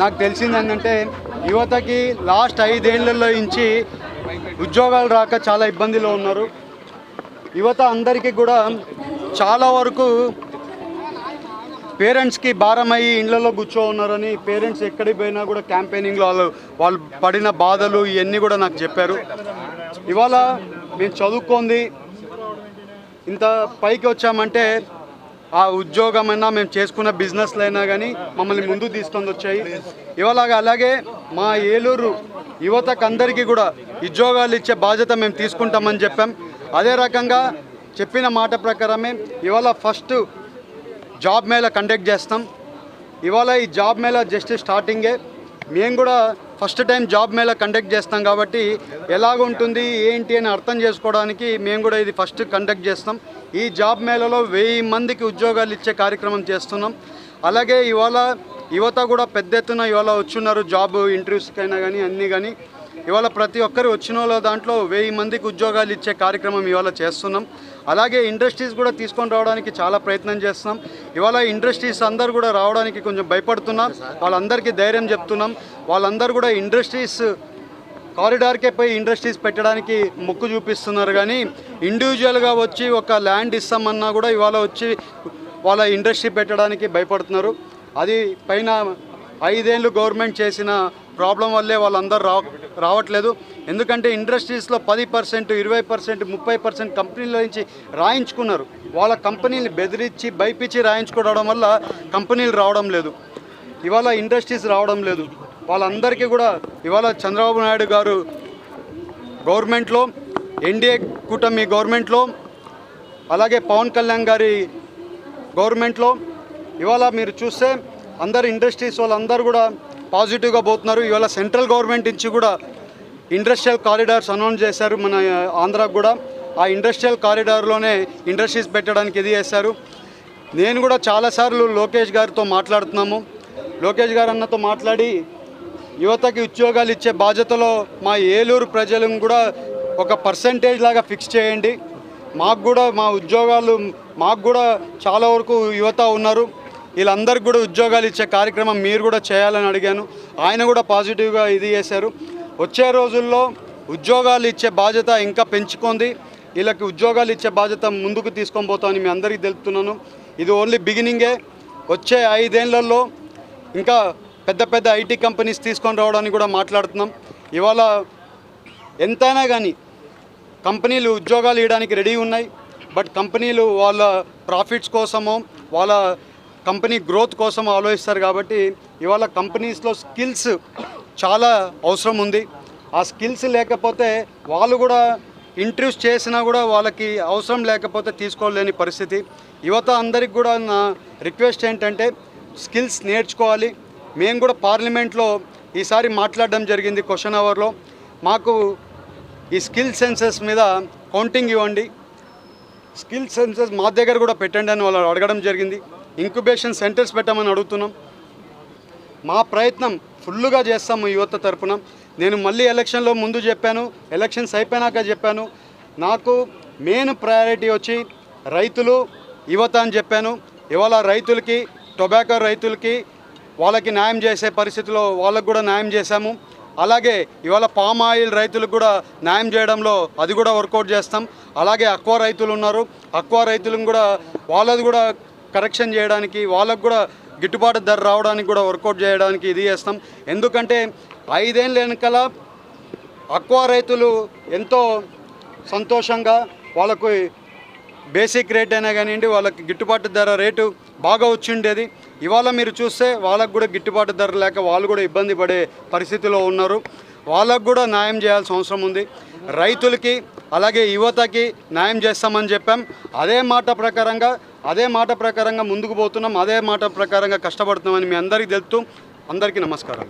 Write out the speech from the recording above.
నాకు తెలిసింది ఏంటంటే యువతకి లాస్ట్ 5 ఏళ్లలో నుంచి ఉద్యోగాలు రాక చాలా ఇబ్బందిలో ఉన్నారు. యువత అందరికీ కూడా చాలా వరకు పేరెంట్స్కి భారమయ్యి ఇళ్లలో కూర్చో ఉన్నారని, పేరెంట్స్ ఎక్కడికి పోయినా కూడా క్యాంపెయినింగ్లో వాళ్ళు పడిన బాధలు ఇవన్నీ కూడా నాకు చెప్పారు. ఇవాళ మేము చదువుకుంది ఇంత పైకి వచ్చామంటే ఆ ఉద్యోగమైనా మేము చేసుకున్న బిజినెస్లు అయినా కానీ మమ్మల్ని ముందుకు తీసుకొని వచ్చాయి. ఇవాళ అలాగే మా ఏలూరు యువతకు అందరికీ కూడా ఉద్యోగాలు ఇచ్చే బాధ్యత మేము తీసుకుంటామని చెప్పాం. అదే రకంగా చెప్పిన మాట ప్రకారమే ఇవాళ ఫస్ట్ జాబ్ మేళా కండక్ట్ చేస్తాం. ఇవాళ ఈ జాబ్ మేళా జస్ట్ స్టార్టింగే. మేము కూడా first time job Mela conduct చేస్తాం కాబట్టి ఎలాగుంటుంది ఏంటి అని అర్థం చేసుకోవడానికి మేము కూడా ఇది ఫస్ట్ కండక్ట్ చేస్తాం. ఈ జాబ్ మేళాలో 1000 మందికి ఉద్యోగాలు ఇచ్చే కార్యక్రమం చేస్తున్నాం. అలాగే ఇవాళ యువత కూడా పెద్ద ఎత్తున ఇవాళ వచ్చున్నారు జాబ్ ఇంటర్వ్యూస్కైనా కానీ అన్నీ కానీ. ఇవాళ ప్రతి ఒక్కరు వచ్చిన వాళ్ళ దాంట్లో 1000 మందికి ఉద్యోగాలు ఇచ్చే కార్యక్రమం ఇవాళ చేస్తున్నాం. అలాగే ఇండస్ట్రీస్ కూడా తీసుకొని రావడానికి చాలా ప్రయత్నం చేస్తున్నాం. ఇవాళ ఇండస్ట్రీస్ అందరూ కూడా రావడానికి కొంచెం భయపడుతున్నాం. వాళ్ళందరికీ ధైర్యం చెప్తున్నాం. వాళ్ళందరూ కూడా ఇండస్ట్రీస్ కారిడార్కే పోయి ఇండస్ట్రీస్ పెట్టడానికి మొక్కు చూపిస్తున్నారు కానీ ఇండివిజువల్గా వచ్చి ఒక ల్యాండ్ ఇస్తామన్నా కూడా ఇవాళ వచ్చి వాళ్ళ ఇండస్ట్రీ పెట్టడానికి భయపడుతున్నారు. అది పైన 5 ఏళ్ళు గవర్నమెంట్ చేసిన ప్రాబ్లం వల్లే వాళ్ళందరూ రావట్లేదు. ఎందుకంటే ఇండస్ట్రీస్లో 10%, 20%, 30% కంపెనీల నుంచి రాయించుకున్నారు. వాళ్ళ కంపెనీని బెదిరించి భయపించి రాయించుకోవడం వల్ల కంపెనీలు రావడం లేదు, ఇవాళ ఇండస్ట్రీస్ రావడం లేదు. వాళ్ళందరికీ కూడా ఇవాళ చంద్రబాబు నాయుడు గారు గవర్నమెంట్లో, ఎన్డీఏ కూటమి గవర్నమెంట్లో, అలాగే పవన్ కళ్యాణ్ గారి గవర్నమెంట్లో ఇవాళ మీరు చూస్తే అందరు ఇండస్ట్రీస్ వాళ్ళందరూ కూడా పాజిటివ్గా పోతున్నారు. ఇవాళ సెంట్రల్ గవర్నమెంట్ నుంచి కూడా ఇండస్ట్రియల్ కారిడార్స్ అనౌన్స్ చేశారు మన ఆంధ్రాకు కూడా. ఆ ఇండస్ట్రియల్ కారిడార్లోనే ఇండస్ట్రీస్ పెట్టడానికి ఇది చేశారు. నేను కూడా చాలాసార్లు లోకేష్ గారితో మాట్లాడుతున్నాము. లోకేష్ గారు అన్నతో మాట్లాడి యువతకి ఉద్యోగాలు ఇచ్చే బాధ్యతలో మా ఏలూరు ప్రజలను కూడా ఒక పర్సంటేజ్ లాగా ఫిక్స్ చేయండి. మాకు కూడా మా ఉద్యోగాలు మాకు కూడా చాలా వరకు యువత ఉన్నారు, వీళ్ళందరికీ కూడా ఉద్యోగాలు ఇచ్చే కార్యక్రమం మీరు కూడా చేయాలని అడిగాను. ఆయన కూడా పాజిటివ్గా ఇది చేశారు. వచ్చే రోజుల్లో ఉద్యోగాలు ఇచ్చే బాధ్యత ఇంకా పెంచుకుంది. వీళ్ళకి ఉద్యోగాలు ఇచ్చే బాధ్యత ముందుకు తీసుకొని పోతామని మీ అందరికీ తెలుపుతున్నాను. ఇది ఓన్లీ బిగినింగే. వచ్చే 5 ఏళ్లలో ఇంకా పెద్ద పెద్ద ఐటీ కంపెనీస్ తీసుకొని రావడానికి కూడా మాట్లాడుతున్నాం. ఇవాళ ఎంతైనా కానీ కంపెనీలు ఉద్యోగాలు ఇవ్వడానికి రెడీ ఉన్నాయి. బట్ కంపెనీలు వాళ్ళ ప్రాఫిట్స్ కోసమో వాళ్ళ కంపెనీ గ్రోత్ కోసం ఆలోచిస్తారు. కాబట్టి ఇవాళ కంపెనీస్లో స్కిల్స్ చాలా అవసరం ఉంది. ఆ స్కిల్స్ లేకపోతే వాళ్ళు కూడా ఇంటర్వ్యూస్ చేసినా కూడా వాళ్ళకి అవసరం లేకపోతే తీసుకోలేని పరిస్థితి. యువత అందరికి కూడా నా రిక్వెస్ట్ ఏంటంటే స్కిల్స్ నేర్చుకోవాలి. మేము కూడా పార్లమెంట్లో ఈసారి మాట్లాడడం జరిగింది క్వశ్చన్ అవర్లో. మాకు ఈ స్కిల్ సెన్సెస్ మీద కౌంటింగ్ ఇవ్వండి, స్కిల్ సెన్సెస్ మా దగ్గర కూడా పెట్టండి అని వాళ్ళు అడగడం జరిగింది. ఇంక్యుబేషన్ సెంటర్స్ పెట్టమని అడుగుతున్నాం. మా ప్రయత్నం ఫుల్గా చేస్తాము యువత తరపున. నేను మళ్ళీ ఎలక్షన్లో ముందు చెప్పాను, ఎలక్షన్స్ అయిపోయినాక చెప్పాను, నాకు మెయిన్ ప్రయారిటీ వచ్చి రైతులు, యువత అని చెప్పాను. ఇవాళ రైతులకి, టొబాకో రైతులకి వాళ్ళకి న్యాయం చేసే పరిస్థితిలో వాళ్ళకు కూడా న్యాయం చేశాము. అలాగే ఇవాళ పామ్ ఆయిల్ రైతులకు కూడా న్యాయం చేయడంలో అది కూడా వర్కౌట్ చేస్తాం. అలాగే అక్వా రైతులు ఉన్నారు, అక్వా రైతులను కూడా వాళ్ళది కూడా కరెక్షన్ చేయడానికి, వాళ్ళకు కూడా గిట్టుబాటు ధర రావడానికి కూడా వర్కౌట్ చేయడానికి ఇది చేస్తాం. ఎందుకంటే 5 ఏళ్ళ వెనకాల అక్వా రైతులు ఎంతో సంతోషంగా వాళ్ళకు బేసిక్ రేట్ అయినా కానివ్వండి, వాళ్ళకి గిట్టుబాటు ధర రేటు బాగా వచ్చిండేది. ఇవాళ మీరు చూస్తే వాళ్ళకు కూడా గిట్టుబాటు ధర లేక వాళ్ళు కూడా ఇబ్బంది పడే పరిస్థితిలో ఉన్నారు. వాళ్ళకు కూడా న్యాయం చేయాల్సిన అవసరం ఉంది. రైతులకి అలాగే యువతకి న్యాయం చేస్తామని చెప్పాం. అదే మాట ప్రకారంగా ముందుకు పోతున్నాం. అదే మాట ప్రకారంగా కష్టపడుతున్నామని మీ అందరికీ తెలుపుతూ అందరికీ నమస్కారం.